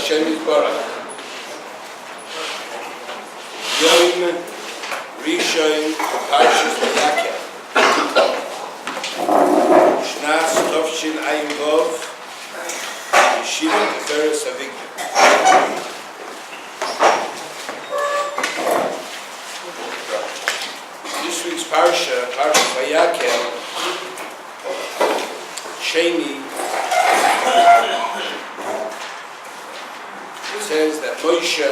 Hashem Yisborach. Yom Rishon Parshas Vayakhel. Shnas Tovshin Ayin Vov. Yeshiva Tiferes Avigdor. This week's Parsha, Parshas Vayakhel, Sheni, says that Moshe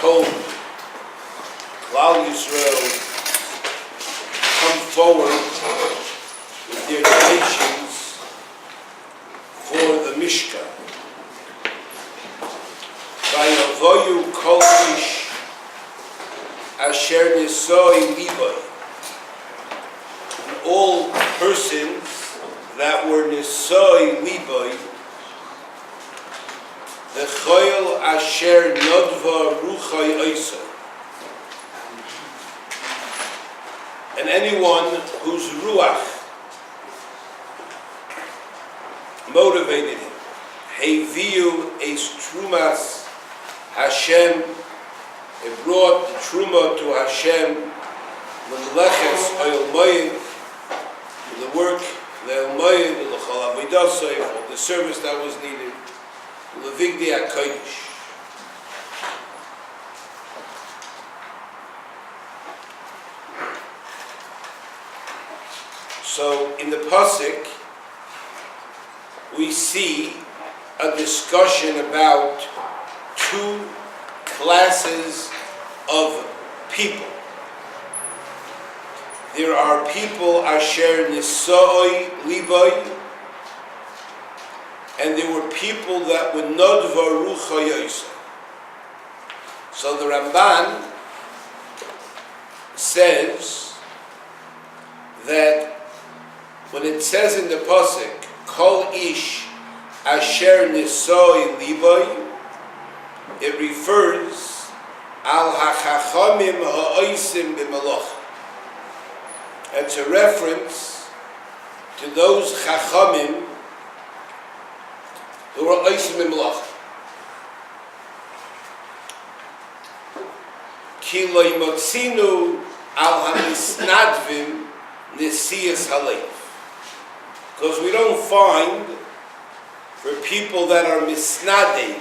told Klal Yisroel come forward with their donations for the Mishkan. Vayavoyu kol ish asher nisoi liboi. All persons that were nisoi liboi, the choil asher nodva ruchai oisa, and anyone whose ruach motivated him, heviu es trumas Hashem, it brought the truma to Hashem, l'leches oil moed, the work, the moed, the chalavidasay, the service that was needed. So in the pasuk we see a discussion about two classes of people. There are people asher nisoi liboi, and there were people that were nodva rucha yosa. So the Ramban says that when it says in the pasuk kol ish asher nisoi liboi, it refers al hachachamim ha'oisim b'malach. It's a reference to those chachamim who were oisim b'malach. Ki lo yimotzinu al hamisnadvim nesiyas halev. Because we don't find for people that are misnadev,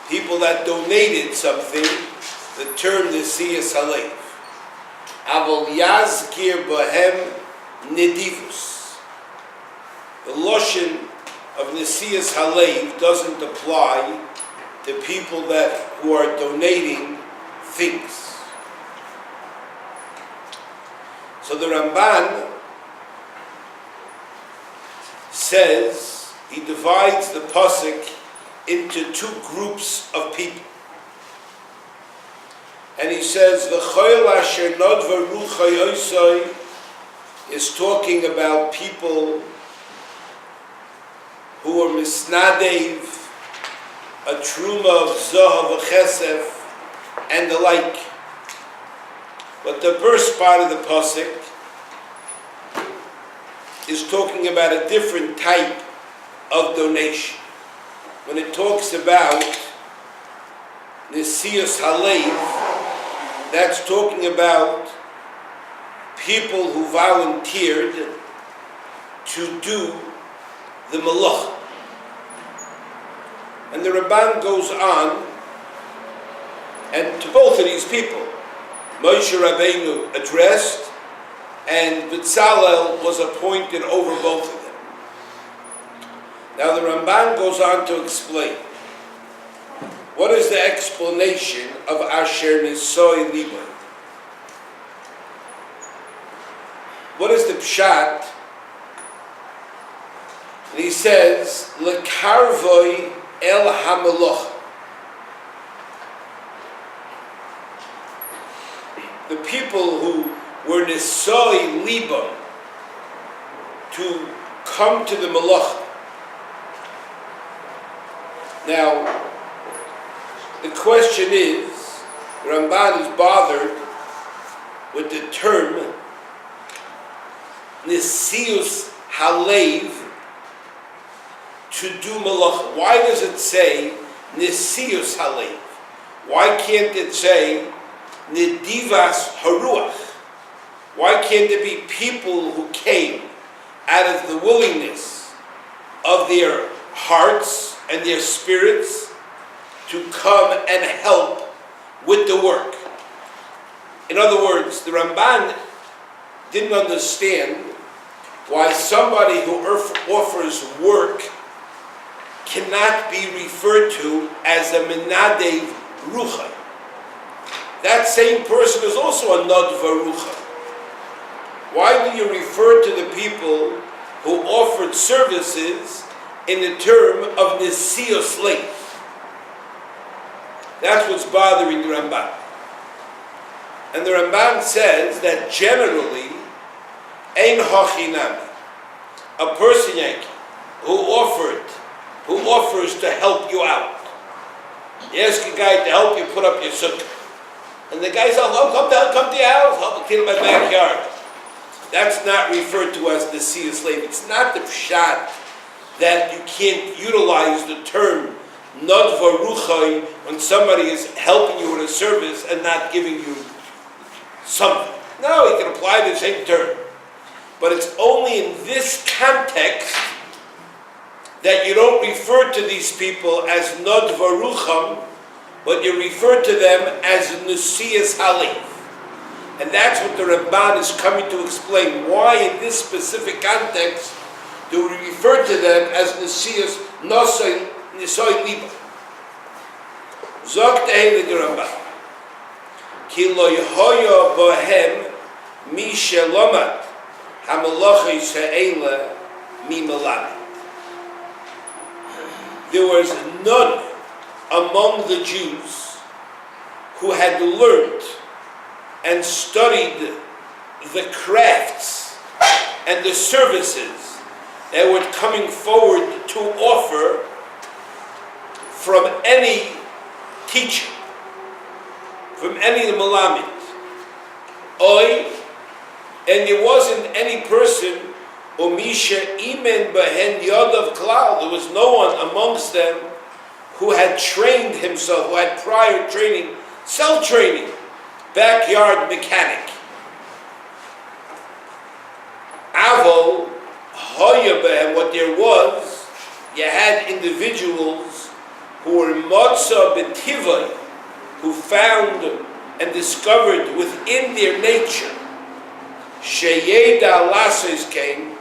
people that donated something, the term nesiyas halev. Avol yazkir bohem nedivus. The lotion of nesiyas halev doesn't apply to people who are donating things. So the Ramban says, he divides the pasuk into two groups of people. And he says, V'choil asher nodva rucha yosoi is talking about people who are misnadev, a truma of zahav, chesef, and the like. But the first part of the pasuk is talking about a different type of donation. When it talks about nesiyas halev, that's talking about people who volunteered to do the malach. And the Ramban goes on, and to both of these people, Moshe Rabbeinu addressed, and Bezalel was appointed over both of them. Now the Ramban goes on to explain, what is the explanation of Asher Nisoi Liboi? What is the pshat? And he says, Lekarvoi el hameloch. The people who were Nisoi Liboi, to come to the Malach. Now, the question is, Ramban is bothered with the term Nesius halev to do malach. Why does it say nesius halev? Why can't it say nedivas haruach? Why can't there be people who came out of the willingness of their hearts and their spirits to come and help with the work? In other words, the Ramban didn't understand why somebody who offers work cannot be referred to as a menadev rucha. That same person is also a nadva rucha. Why do you refer to the people who offered services in the term of nesios leif? That's what's bothering the Ramban. And the Ramban says that generally, ein hachinami, a person who offers to help you out. You ask a guy to help you put up your sukkah, and the guy says, "Oh, come to your house, help me clean my backyard." That's not referred to as the sea slave. It's not the pshat that you can't utilize the term nadva ruchai when somebody is helping you with a service and not giving you something. No, you can apply the same term. But it's only in this context that you don't refer to these people as nadva rucham, but you refer to them as nesias halif. And that's what the Ramban is coming to explain. Why in this specific context do we refer to them as nesias nisoi liba? Zok tehele the Ramban. Ki lo yehoya bohem mi shelomat hamalachi she'ela mi malamet. There was none among the Jews who had learned and studied the crafts and the services that were coming forward to offer from any teacher, from any Malamed. And there wasn't any person, Umisha Imen Behen Yodav Klal, there was no one amongst them who had trained himself, who had prior training, self-training, backyard mechanic. Avo, Hoyabah, what there was, you had individuals who were Motza Betivai, who found and discovered within their nature, Sheyeda Lasos came,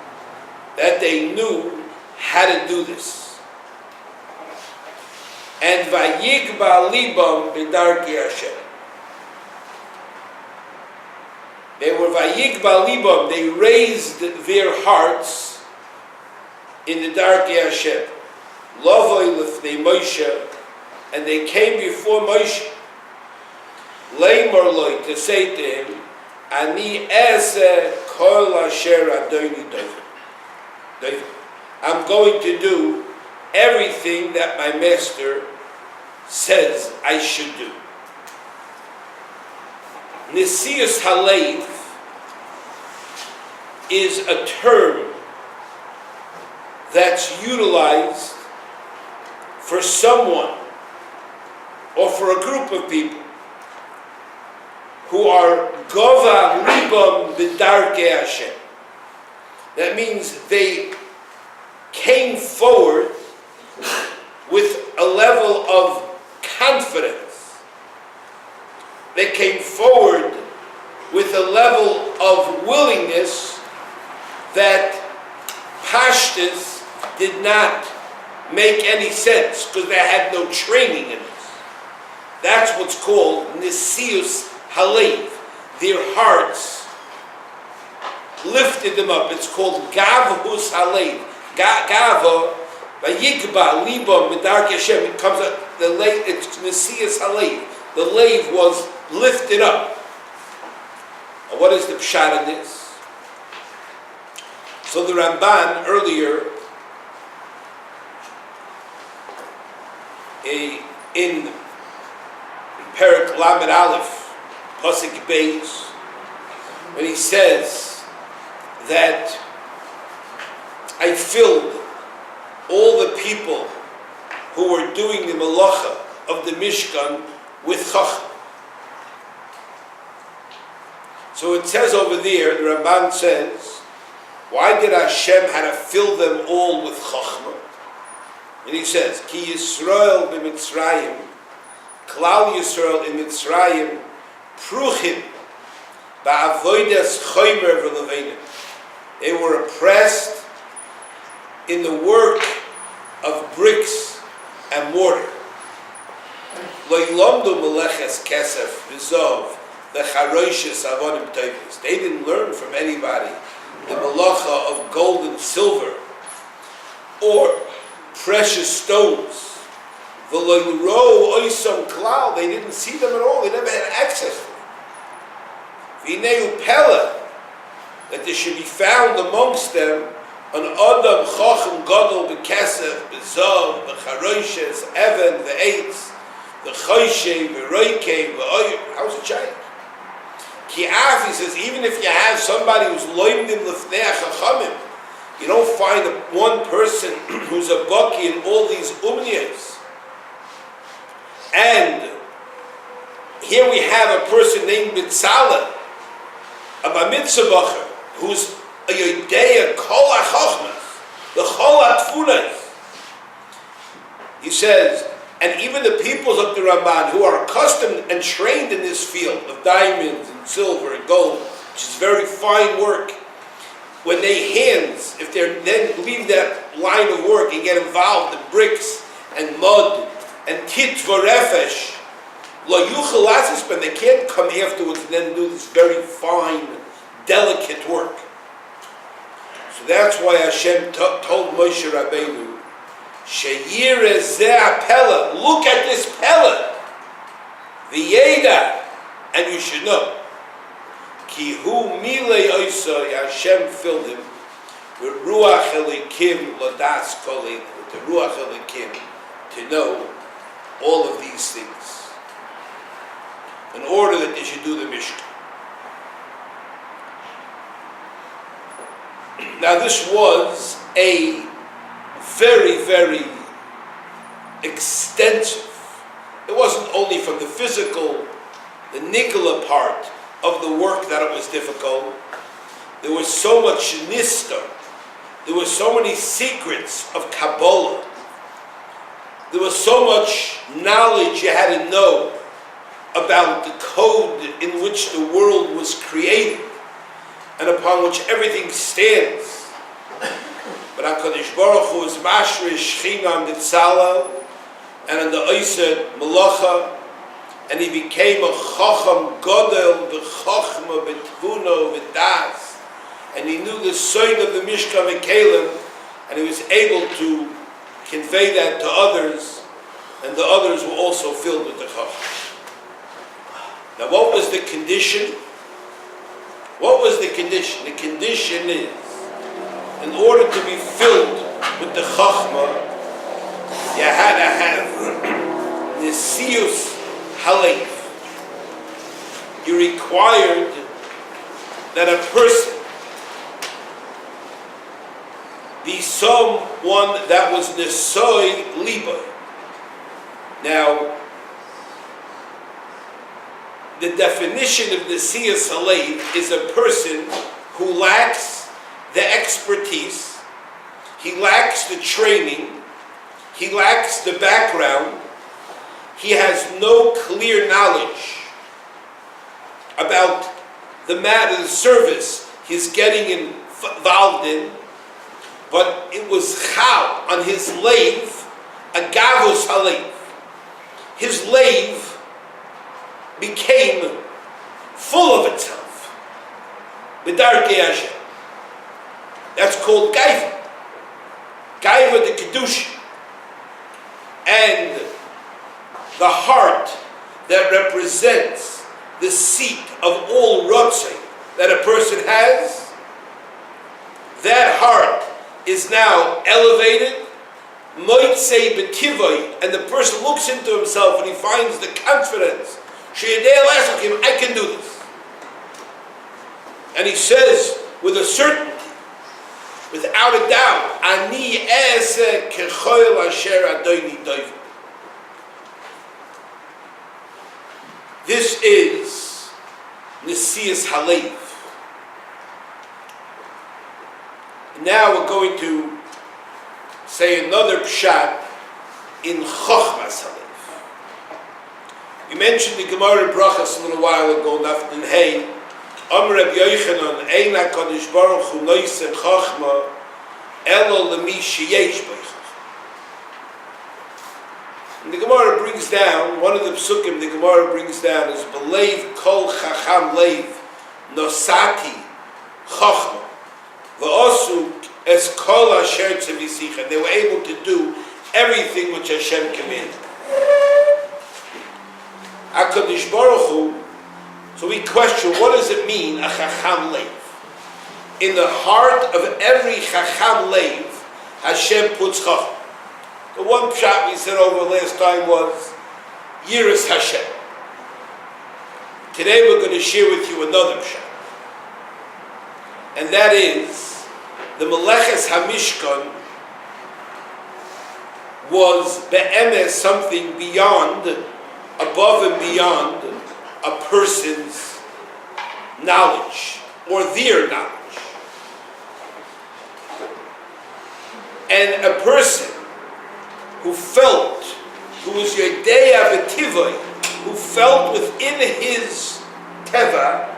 that they knew how to do this. And Vayikba Libam B'darki Hashem. They were Vayikba Libam, they raised their hearts in the Darki Hashem. Lovoi Lifnei Moshe, and they came before Moshe. Leimor Loi, to say to him, Ani Eze Kol Asher Adoni Dover. I'm going to do everything that my master says I should do. Nesius Halev is a term that's utilized for someone or for a group of people who are Gova Libam B'darkei Hashem. That means they came forward with a level of confidence. They came forward with a level of willingness that pashtus did not make any sense because they had no training in this. That's what's called nesius halev. Their hearts lifted them up. It's called gavhus halev. Gava, vayikba liba medarkei Hashem. It comes up. It's nesius halev. The lave was lifted up. And what is the pshat in this? So the Ramban earlier in Perek Lamed Aleph, Pasuk Beis, when he says that I filled all the people who were doing the malacha of the Mishkan with chachma. So it says over there, the Ramban says, why did Hashem have to fill them all with chachma? And he says, Ki Yisroel b'Mitzrayim, Klal Yisroel in Mitzrayim, Pruchim, ba'avodas chomer v'levenim. They were oppressed in the work of bricks and mortar. Lo yilomdu meleches kesef v'zov v'charoishes avonim toivos. They didn't learn from anybody the malacha of gold and silver or precious stones. V'lo yiro oisam klal. They didn't see them at all. They never had access to them. V'ineu pella, that there should be found amongst them an Adam Chacham Gadol b'Kesef, b'Zav, b'Charoishes, Even, v'Eitz, v'Choyshe, v'Roike, v'Oyer. How's it change? Ki'af, he says, even if you have somebody who's loimdim l'fnei chachamim, you don't find one person who's a baki in all these umniyas. And here we have a person named Mitzaleh, a Bamitzah who's a Yodeya Kol HaChochmas, the Chol HaTfunas. He says, and even the peoples of the Ramban who are accustomed and trained in this field of diamonds and silver and gold, which is very fine work, when they hands, if they then leave that line of work and get involved in bricks and mud and kitva refesh, lo yuchel asis, but they can't come afterwards and then do this very fine, delicate work. So that's why Hashem told Moshe Rabbeinu, Sheyireh zeh pella, look at this pella, v'yeda, and you should know, ki hu milei oisai, Hashem filled him with ruach elikim ladas kolim, with the ruach elikim, to know all of these things, in order that they should do the Mishkan. Now this was a very, very extensive. It wasn't only from the physical, the nigla part of the work that it was difficult. There was so much nista. There were so many secrets of Kabbalah. There was so much knowledge you had to know about the code in which the world was created and upon which everything stands. But HaKadosh Baruch Hu is mashrish Shechina Mitzala and in the Oised Malacha, and he became a Chacham Godel b'Chachma b'Tvuno b'Das, and he knew the side of the Mishkan v'Kelim, and he was able to convey that to others, and the others were also filled with the Chacham. Now what was the condition? What was the condition? The condition is, in order to be filled with the Chachma, you had to have Nesius Halef. You required that a person be someone that was Nesoi Liba. Now, the definition of Nesius Halef is a person who lacks the expertise, he lacks the training, he lacks the background, he has no clear knowledge about the matter, the service he's getting involved in, but it was chal on his lave, a gavus halev. His lave became full of itself. B'darkei Hashem. That's called Gaiva. Gaiva the Kedusha. And the heart that represents the seat of all Ratzei that a person has, that heart is now elevated, Moitzei B'tivoi, and the person looks into himself and he finds the confidence, I can do this. And he says with a certainty, without a doubt, Ani ese kechoil asher adoini doiv. This is Nesias Halev. Now we're going to say another pshat in Chochmas Halev. We mentioned the Gemara Brachas a little while ago, Naftin Hey, Amr Reb Yochanan, Ein HaKadosh Baruch Hu Noisen Chochma, Elo Lemi Sheyesh B'Chochma. And the Gemara brings down, one of the psukim the Gemara brings down is B'leiv Kol Chacham Leiv Nosati Chochma V'osu Es Kol Asher Tzevisicha. They were able to do everything which Hashem commanded. HaKadosh Baruch Hu. So we question, what does it mean, a Chacham Leiv? In the heart of every Chacham Leiv, Hashem puts Chacham. The one pshat we said over last time was Yiras Hashem. Today we're going to share with you another pshat. And that is, the Meleches HaMishkan was be'emes something beyond, above and beyond a person's knowledge or their knowledge. And a person who felt, who was Yodei Avativoi, who felt within his teva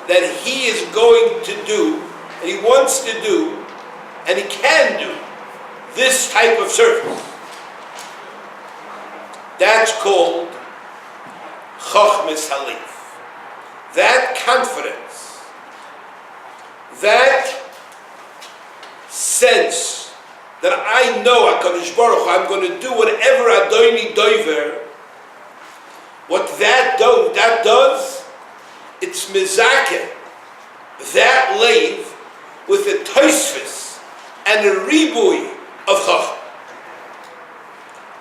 that he is going to do, and he wants to do, and he can do this type of service. That's called Chochmas Halev. That confidence, that sense that I know HaKadosh Baruch Hu, I'm going to do whatever Adoni Doiver, what that does, it's mizakeh, that leiv with a toisfus and a ribui of chachma.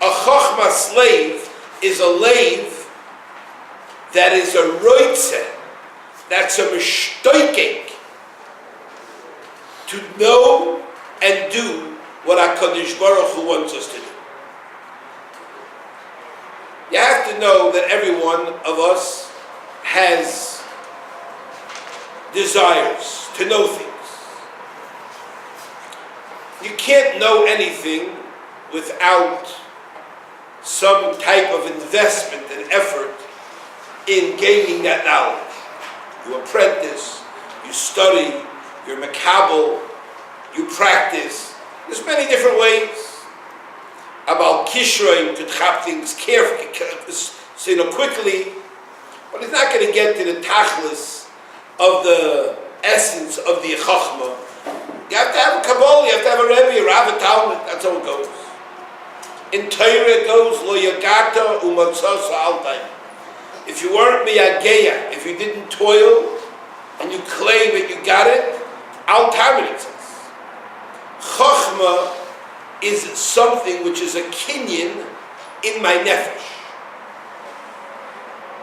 A chachma slave is a leiv that is a roitze, that's a mishtoiking to know and do what HaKadosh Baruch Hu wants us to do. You have to know that every one of us has desires to know things. You can't know anything without some type of investment and effort in gaining that knowledge. You apprentice, you study, you're makabel, you practice. There's many different ways. About Kishroim to chop things carefully, quickly, but it's not going to get to the tachlis of the essence of the chachma. You have to have a kabbalah, you have to have a rebbe, a rav, a talmud. That's how it goes. In Torah it goes lo yagata umatzos altayim. If you weren't miyageya, if you didn't toil and you claim that you got it, altayim it says. Chachma is something which is a kinyan in my nefesh.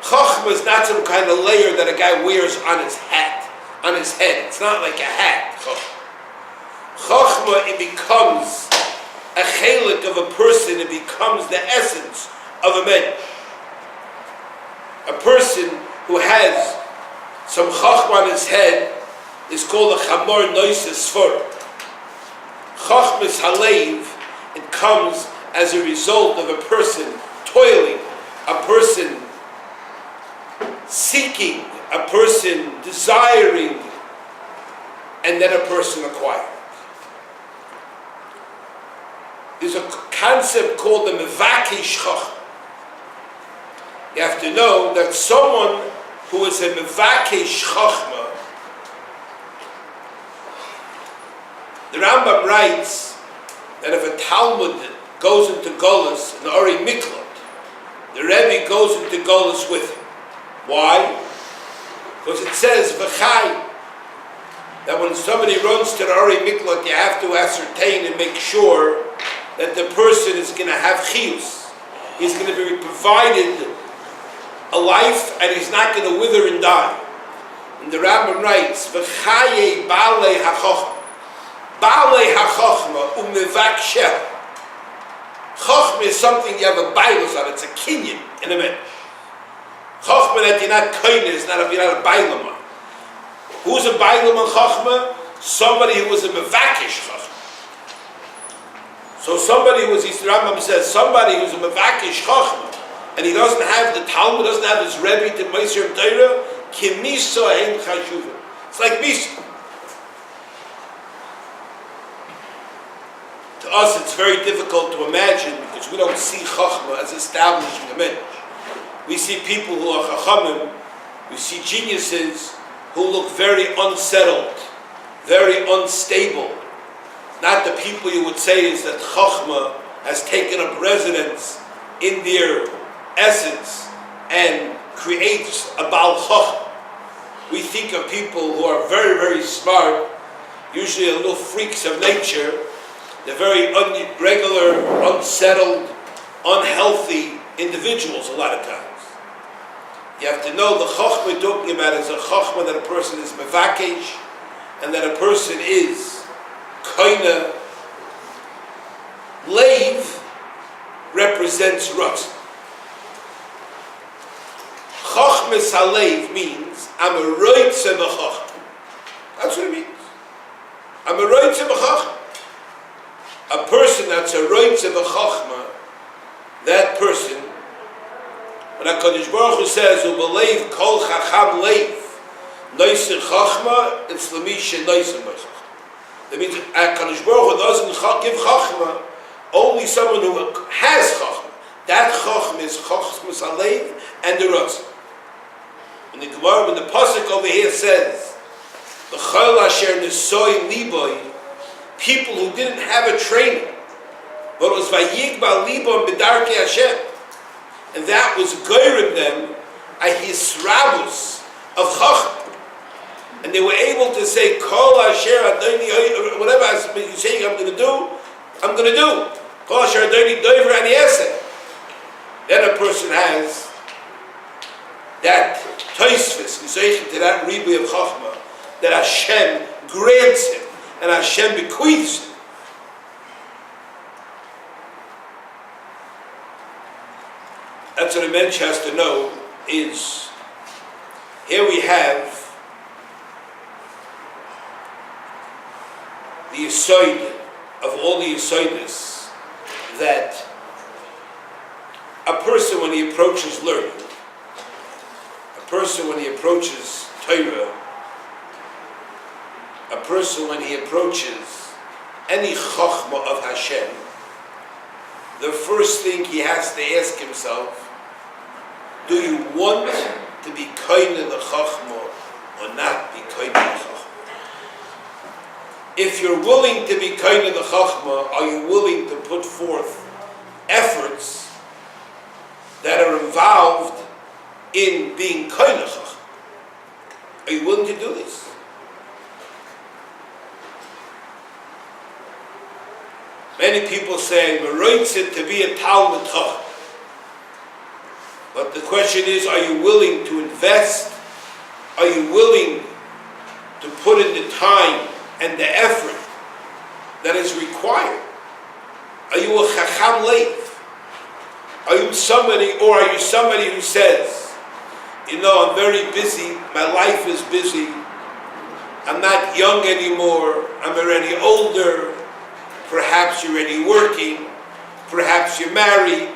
Chachma is not some kind of layer that a guy wears on his hat, on his head. It's not like a hat. Chachma, it becomes a chelik of a person. It becomes the essence of a man. A person who has some chachma on his head is called a chamor noises sfor. Chochmas Halev, it comes as a result of a person toiling, a person seeking, a person desiring, and then a person acquiring. There's a concept called the Mevakesh Chochma. You have to know that someone who is a Mevakesh Chochma, the Rambam writes that if a Talmud goes into Golus, an Ori Miklot, the Rebbe goes into Golus with him. Why? Because it says, V'chai, that when somebody runs to the Ori Miklot, you have to ascertain and make sure that the person is going to have chiyus. He's going to be provided a life, and he's not going to wither and die. And the Rambam writes, V'chaye ba'alei ha'chochma, Baalei HaChochma u'mevaksheha. Chochma is something you have a bias on. It's a kinyan in a minute. Chochma that you're not kind is not you're not a bailam on. Who's a bailam on Chochma? Somebody who was a mevakish Chochma. So somebody who was, the Rambam says, somebody who's a mevakish Chochma, and he doesn't have the Talmud, doesn't have his Rebbe to Meiser Torah, kimisa hein chashuva. It's like misa. To us, it's very difficult to imagine because we don't see Chachma as establishing a minhag. We see people who are Chachamim, we see geniuses who look very unsettled, very unstable. Not the people you would say is that Chachma has taken up residence in their essence and creates a Baal Chachma. We think of people who are very, very smart, usually a little freaks of nature. They're very irregular, unsettled, unhealthy individuals a lot of times. You have to know the Chachma we're talking about is a Chachma that a person is mevakesh and that a person is kaina. Leiv represents Ratzon. Chachmas haleiv means I'm a roitze b'chachma. That's what it means. I'm a roitze b'chachma. A person that's a roitze b'chachma, that person, when HaKadosh Baruch Hu says, "U'b'leiv kol chacham leiv, noiser chachma," it's l'misha noiser b'chachma. That means HaKadosh Baruch Hu doesn't give chachma, only someone who has chachma. That chachma is chachmas haleiv and the Ratzon. When the Gemara, when the pasuk over here says, "The chol asher nesoi liboy," people who didn't have a training, but it was vayigba libon b'darkei Hashem, and that was goyrim them a hisrabus of chacham, and they were able to say, "Kol asher adoni," whatever you're saying, I'm going to do. Kol asher adoni doiver ani eseh. Then a person has that Tiferes, to that ribu of chachma that Hashem grants him and Hashem bequeaths him. That's what a mensch has to know is, here we have the yesod of all the yesodis, that a person when he approaches learning, a person when he approaches Torah, a person when he approaches any chachma of Hashem, the first thing he has to ask himself, do you want to be kind of the chachma or not be kind of the chachma? If you're willing to be kind of the chachma, are you willing to put forth efforts that are involved in being kind of chachma? Are you willing to do this? Many people say, "Meroitzit to be a Talmud Chacham." But the question is, are you willing to invest? Are you willing to put in the time and the effort that is required? Are you a Chacham Leiv? Are you somebody who says, I'm very busy, my life is busy, I'm not young anymore, I'm already older, perhaps you're already working, perhaps you're married,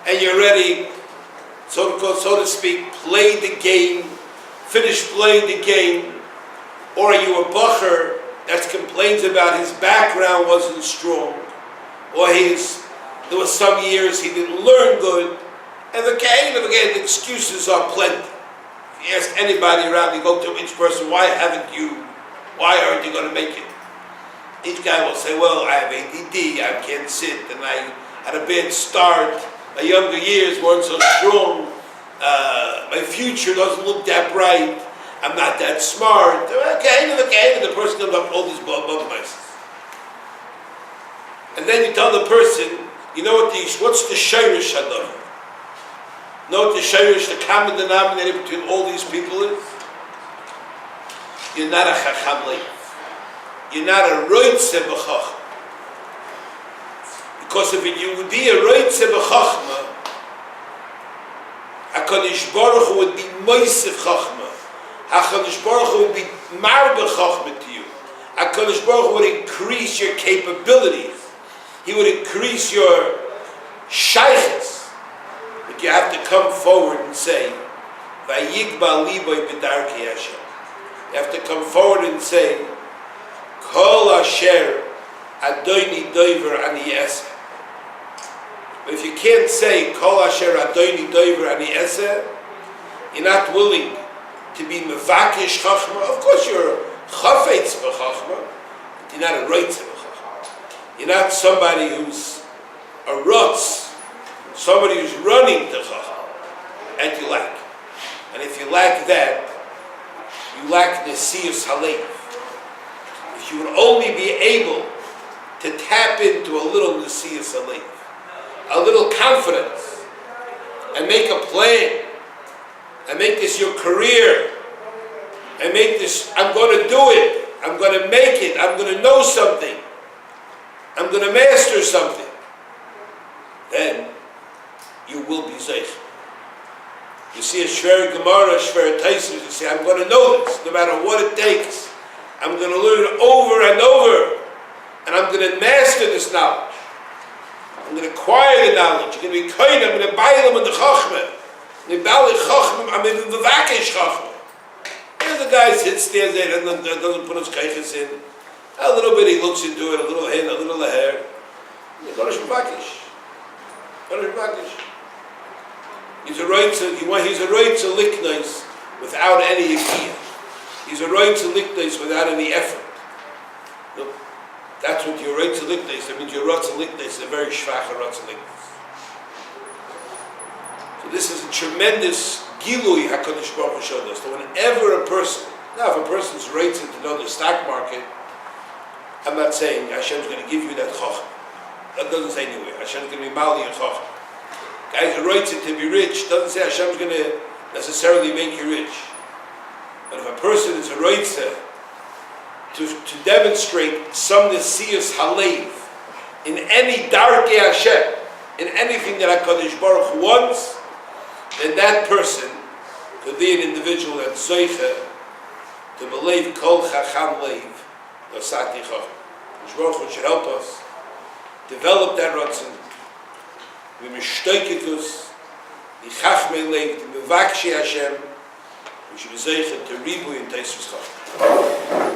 and you're ready, so to speak, play the game, finish playing the game? Or are you a bacher that complains about his background wasn't strong, or there were some years he didn't learn good, and again, the excuses are plenty. If you ask anybody around, you go to each person, why aren't you going to make it? Each guy will say, well, I have ADD, I can't sit, and I had a bad start, my younger years weren't so strong, my future doesn't look that bright, I'm not that smart, and the person comes up with all these bubbles. And then you tell the person, what's the shayrish hadar? You know what the shayrish, the common denominator between all these people is? You're not a chacham leiv. you're not a roitze b'chachma. Because if you would be a roitze b'chachma, HaKadosh Baruch Hu would be moisef chachma. HaKadosh Baruch Hu would be marbe chachma to you. HaKadosh Baruch Hu would increase your capabilities. He would increase your shayches. But you have to come forward and say, Vayigba liboy b'darkei Hashem. You have to come forward and say, Kol asher Adoni doiver ani eseh. But if you can't say Kol asher Adoni doiver ani eseh, you're not willing to be mevakesh chachma. Of course you're chafetz b'chachma, but you're not a roitze b'chachma. You're not somebody who's a rutz, somebody who's running to chachma, and you lack. And if you lack that, you lack nesiyus halev. If you would only be able to tap into a little nesiyus halev, a little confidence, and make a plan, and make this your career, and make this, I'm going to do it, I'm going to make it, I'm going to know something, I'm going to master something, then you will be zeich. You see a shver Gemara, shver Taisus, you say, I'm going to know this, no matter what it takes. I'm going to learn it over and over, and I'm going to master this knowledge. I'm going to acquire the knowledge. You're going to be kind. I'm going to buy them in the chachma. I'm going to vakesh chachma. Here's the guy sits there and doesn't put his kaiches in. A little bit he looks into it, a little hin, a little hair. He's a right to liknais without any ikiyah. He's a right to liknais without any effort. Look, that's what your right to liknais. That means your right to liknais is a very shvach right to liknais. So this is a tremendous gilui HaKadosh Baruch Hu showed us. That whenever a person, now if a person's right to know the stock market, I'm not saying Hashem's going to give you that chacham. That doesn't say anywhere. Hashem's going to be mali and chacham. Guys who writes it to be rich doesn't say Hashem's going to necessarily make you rich. But if a person is a writer to demonstrate some nesiyus halev in any darkei Hashem, in anything that HaKadosh Baruch Hu wants, then that person could be an individual that's zoiche to believe kol chacham leiv l'sati chacham. HaKadosh Baruch Hu should help us develop that ratzon. We mishtoiketus, the chachmei leiv, the mevakshi Hashem. We should be zeichen to ribu in Teisus Chacham.